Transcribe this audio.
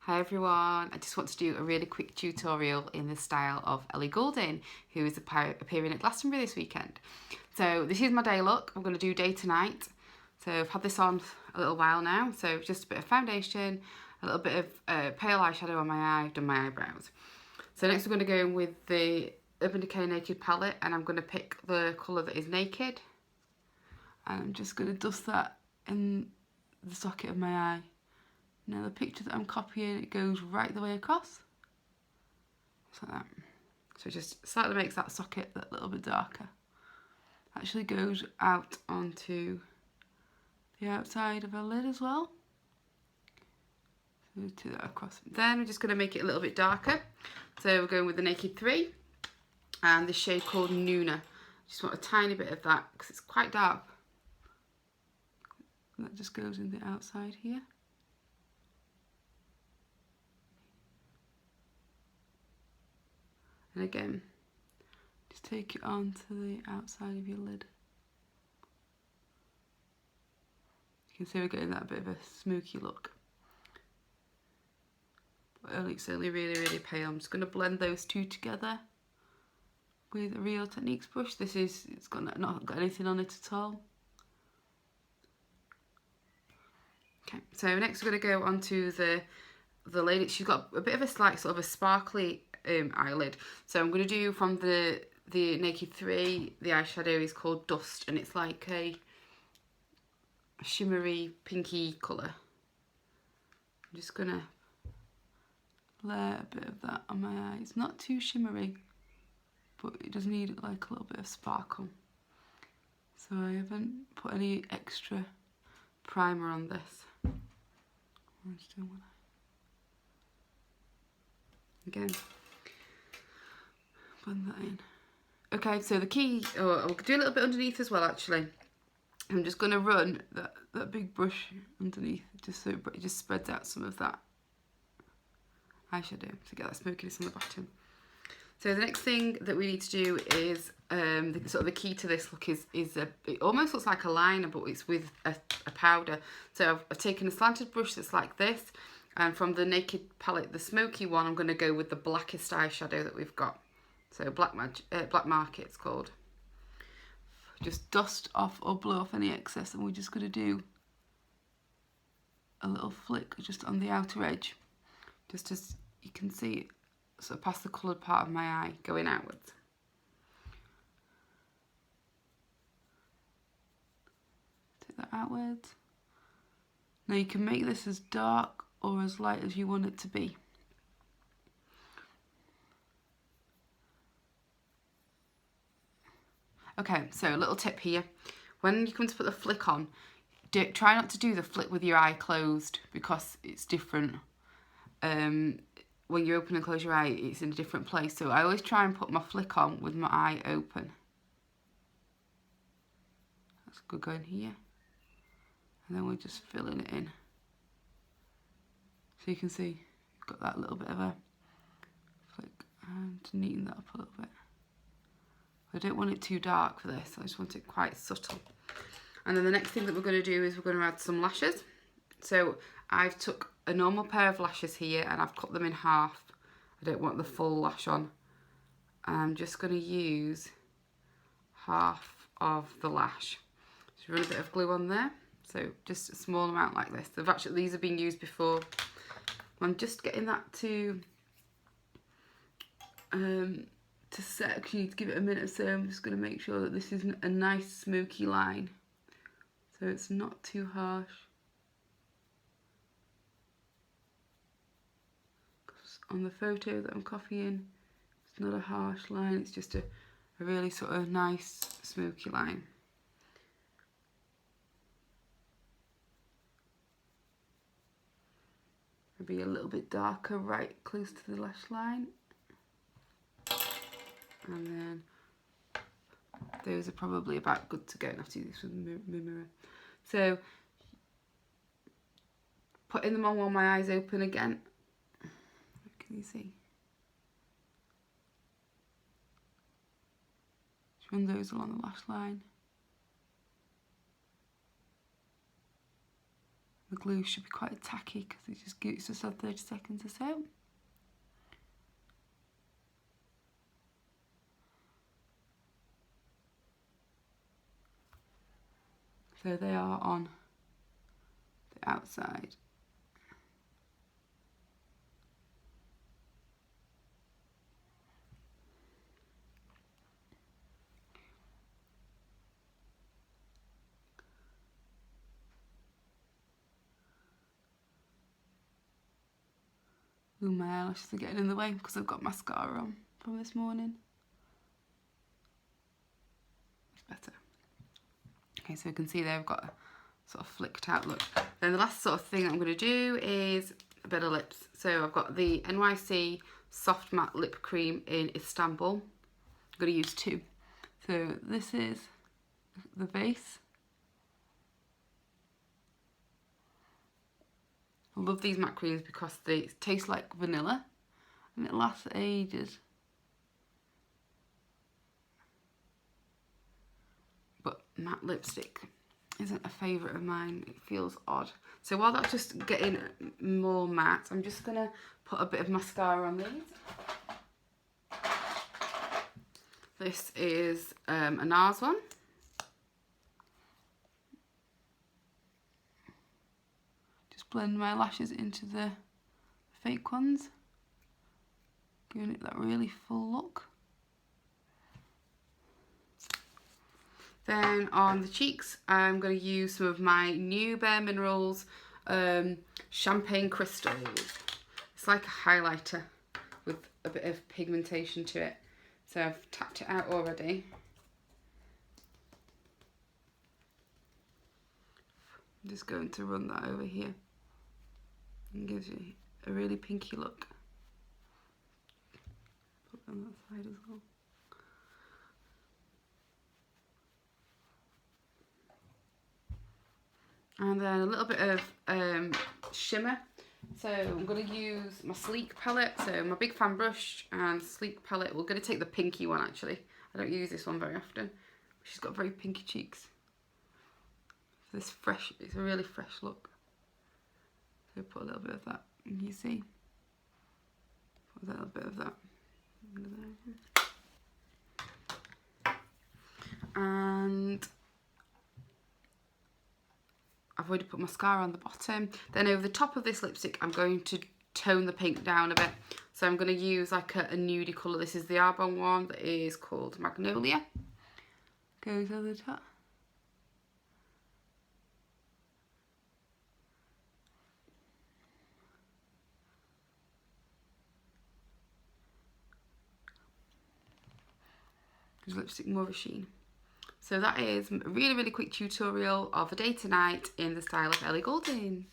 Hi everyone, I just want to do a really quick tutorial in the style of Ellie Goulding, who is appearing at Glastonbury this weekend. So this is my day look. I'm going to do day to night. So I've had this on a little while now, so just a bit of foundation, a little bit of pale eyeshadow on my eye, I've done my eyebrows. So next we're going to go in with the Urban Decay Naked palette, and I'm going to pick the colour that is Naked. And I'm just going to dust that in the socket of my eye. Now the picture that I'm copying, it goes right the way across. Just like that. So it just slightly makes that socket that little bit darker. Actually goes out onto the outside of her lid as well. So do that across. Then we're just going to make it a little bit darker. So we're going with the Naked 3 and the shade called Nuna. Just want a tiny bit of that because it's quite dark. And that just goes in the outside here. And again, just take it onto the outside of your lid. You can see we're getting that bit of a smoky look. But it's only really, really pale. I'm just going to blend those two together with a Real Techniques brush. It's not got anything on it at all. Okay, so next we're going to go onto the lady. She's got a bit of a sort of a sparkly eyelid. So I'm going to do from the Naked 3, the eyeshadow is called Dust, and it's like a shimmery pinky colour. I'm just going to layer a bit of that on my eye. It's not too shimmery, but it does need like a little bit of sparkle. So I haven't put any extra primer on this. I'm just doing one eye. Again, blend that in. Okay, so the key, I'll do a little bit underneath as well actually. I'm just going to run that big brush underneath just so it just spreads out some of that eyeshadow to get that smokiness on the bottom. So the next thing that we need to do is, the key to this look is it almost looks like a liner, but it's with a powder. So I've taken a slanted brush that's like this, and from the Naked palette, the smoky one, I'm going to go with the blackest eyeshadow that we've got. So Black Market it's called. Just dust off or blow off any excess, and we're just going to do a little flick just on the outer edge, just as you can see it sort of past the coloured part of my eye going outwards. Take that outwards. Now you can make this as dark or as light as you want it to be. Okay, so a little tip here. When you come to put the flick on, try not to do the flick with your eye closed because it's different. When you open and close your eye, it's in a different place. So I always try and put my flick on with my eye open. That's good going here. And then we're just filling it in. So you can see you've got that little bit of a flick, and to neaten that up a little bit. I don't want it too dark for this, I just want it quite subtle. And then the next thing that we're going to do is we're going to add some lashes. So I've took a normal pair of lashes here and I've cut them in half. I don't want the full lash on. And I'm just going to use half of the lash. Just run a bit of glue on there. So just a small amount like this. These have been used before. I'm just getting that to set, because you need to give it a minute or so. I'm just going to make sure that this is a nice smoky line, so it's not too harsh. Because on the photo that I'm copying, it's not a harsh line, it's just a really sort of nice smoky line. Maybe a little bit darker right close to the lash line. And then those are probably about good to go. And I have to do this with a mirror. So putting them on while my eyes open again. Can you see? Just run those along the lash line. The glue should be quite tacky because it's just had 30 seconds or so. So they are on the outside. Ooh, my eyelashes are getting in the way because I've got mascara on from this morning. It's better. Okay, so you can see they've got a sort of flicked out look. Then the last sort of thing I'm going to do is a bit of lips. So I've got the NYC Soft Matte Lip Cream in Istanbul. I'm going to use 2. So this is the base. I love these matte creams because they taste like vanilla and it lasts ages. But matte lipstick isn't a favourite of mine. It feels odd. So while that's just getting more matte, I'm just going to put a bit of mascara on these. This is a NARS one. Just blend my lashes into the fake ones, giving it that really full look. Then on the cheeks, I'm going to use some of my new Bare Minerals Champagne Crystals. It's like a highlighter with a bit of pigmentation to it. So I've tapped it out already. I'm just going to run that over here. It gives you a really pinky look. Put it on that side as well. And then a little bit of shimmer. So I'm going to use my Sleek palette. So my Big Fan brush and Sleek palette. We're going to take the pinky one actually. I don't use this one very often. She's got very pinky cheeks. This fresh, it's a really fresh look. So put a little bit of that. You see? Put a little bit of that. And I've already put mascara on the bottom. Then over the top of this lipstick, I'm going to tone the pink down a bit. So I'm going to use like a nudie colour. This is the Arbonne one that is called Magnolia. Goes over the top. Gives lipstick more of a sheen. So that is a really, really quick tutorial of a day to night in the style of Ellie Goulding.